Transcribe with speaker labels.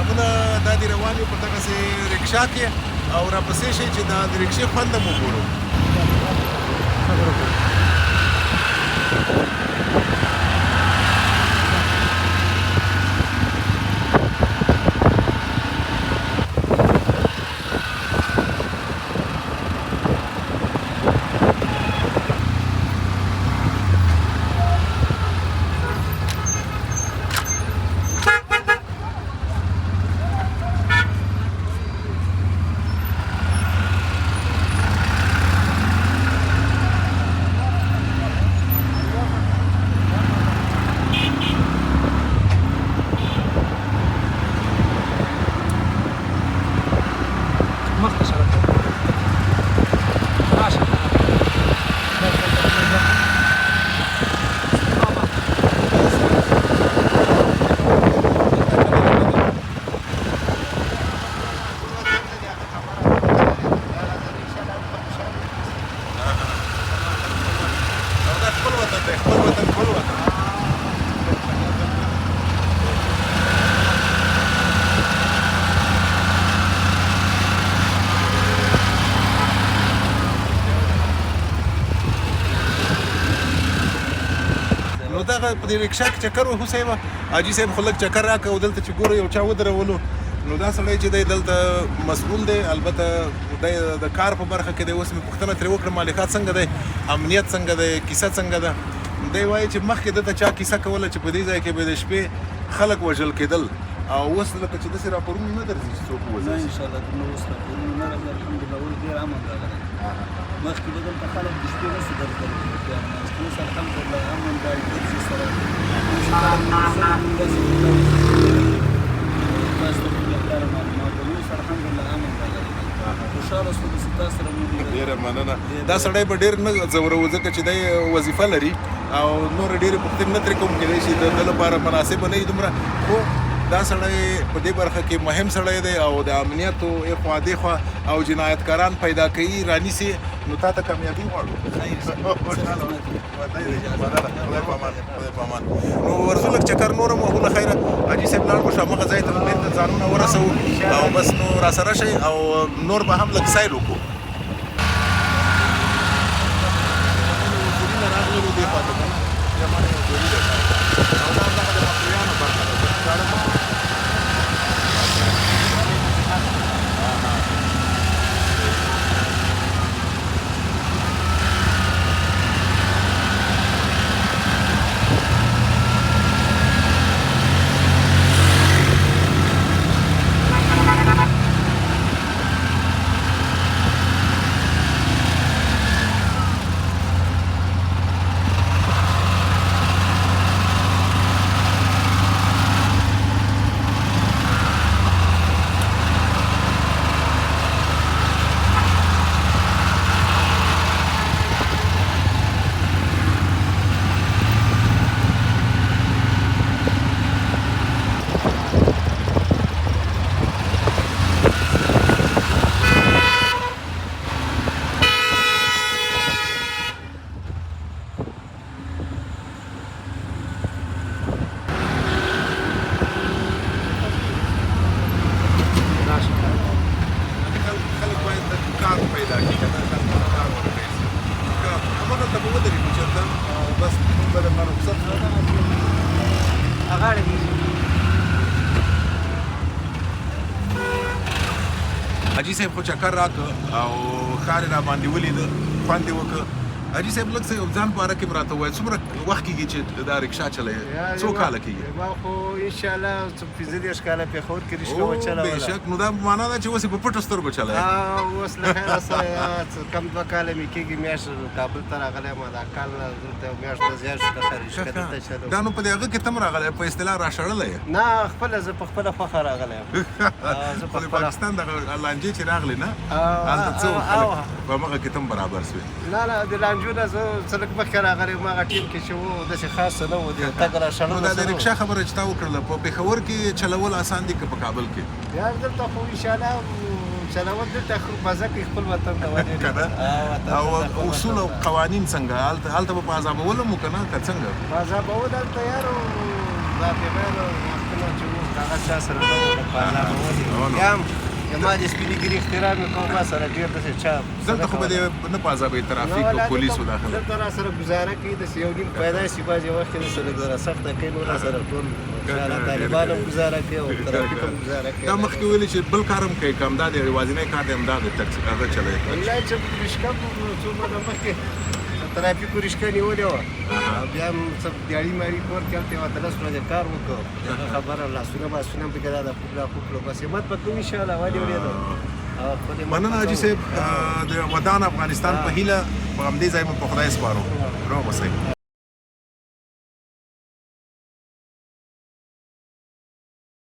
Speaker 1: هغه دا دې روان یو په دغسې رکشا کې او راپسې شئ چې دا د رکشې خوند هم وګورو. په دې رکشا کې چکر وهو صاحب حاجي صاحب خو لږ چکر راکړه او دلته چې ګوره یو چا ودرولو نو دا سړی چې دی دلته مسؤول دی البته دی د کار په برخه کې دی. اوس مې پوښتنه ترې وکړه مالکات څنګه دی امنیت څنګه دی کیسه څنګه ده. دی وایي چې مخکې دلته چا کیسه کوله چې په دې ځای کې به د شپې خلک وژل کېدل او اوس لکه چې داسې راپورونه نه درځي چې څوک ووژل
Speaker 2: نه انشاءالله دومره اوس راپورونه نه راځي الحمدلله اوس ډېر امن راغلی. مخکې به دلته خلک د شپې نسو درتلی اوس الحمدلله امن دی ګرځي سره الحمدلله امن راغلی. خوشحاله شوم چې تاسو سره مو
Speaker 1: ډېره مننه. دا سړی به ډېر نه ځوروو ځکه چې دی وظیفه لري او نور ډېرې پوښتنې نه ترې کوم کېدای شي د ده لپاره مناسبه نه وي دومره خو دا سړی په دې برخه کې مهم سړی دی او د امنیتو اخوا دېخوا او جنایتکاران پیدا کوي رانیسي نو تا ته کامیابي غواړو. نو ورځو لږ چکر نور هم وهو له خیره حاجي صاحب لاړ به شو همغه ځای ته بېرته ځانونه ورسوو او بس نو راسره شئ او نور به هم لږ سیل وکړو. حاجي صاحب خو چکر راکړه او ښار یې راباندې ولید خوند یې وکړه. حاجي صاحب لږ څه ځان په اړه کې به راته ووایه څومره وخت کېږي چې دا رکشا چلوې څو کاله کېږي؟
Speaker 3: ما خو انشاءالله پنځه دېرش کاله پېښور کې رکشا وچلوله.
Speaker 1: بېشک نو دا معنا ده چې اوس یې په پټو سترګو چلوې.
Speaker 3: اوس له خیره سره کم 2 کاله مې کېږي میاشت کابل ته راغلی یم دا کال دلته میاشت نه زیات شو دغه رکشا دلته چلوم.
Speaker 1: دا نو په دې هغه کې ته هم راغلی په اصطلاح راشړلی یې؟
Speaker 3: نه خپله زه په خپله خوښه راغلی یم.
Speaker 1: زه په پاکستان دغه لانجې چې راغلې نه هلته څه خلک په همغه کې ته هم برابر سوې؟
Speaker 3: نه نه د لانجو نه زه څه لږ مخکې راغلی یم هغه ټیم کې چې و داسې خاص څه نه و د تګ راشړلو.
Speaker 1: نو دا د رکشا خبره چې تا وکړله په پېښور کې چلول اسان دي که په کابل کې؟
Speaker 3: یا دلته خو انشاءالله چلول دلته مزه کوي خپل وطن ته ولې
Speaker 1: او اصول او قوانین څنګه هلته به په عذابولو مو که نه که څنګه؟
Speaker 3: په عذابول هلته یارو دا پیغیر وختونه چې هغه چا سره نه وو د پازابولې بیا هم زما د سپینې ګیري احترام یې کوم ما سره ډېر داسې چا
Speaker 1: دلته خو به دې نه پازابوي ترافیک او پولیسو داخله
Speaker 3: دلته را سره ګزاره کوي داسې یو نیم پیدا شي بعضې وخت کې داسې لږ ذره سخته کوي نو را سره ټول طالبان هم ګزاره کوي او ترافیک هم ګزاره کوي
Speaker 1: دا مخکې ویلي چې بل کار هم کوي که همدا دی یوازینی کار دی همدا دی ټکسي هغه چلوي
Speaker 3: والله چې رشکه څو مده مخکې ترافیکو رشکه نیولې وه او بیا هم څه دیاړي ماړي کور کې هلته یې 13 ورځې کار وکړو هغه خبره لاسونه ماسونه هم پکې دا د پوکړه پوکړو بس همت به کوو انشاءالله ولې ورېده
Speaker 1: مننه حاجي صاحب د ودان افغانستان په هیله په همدې ځای مو په خدای سپارو روغ اوسئ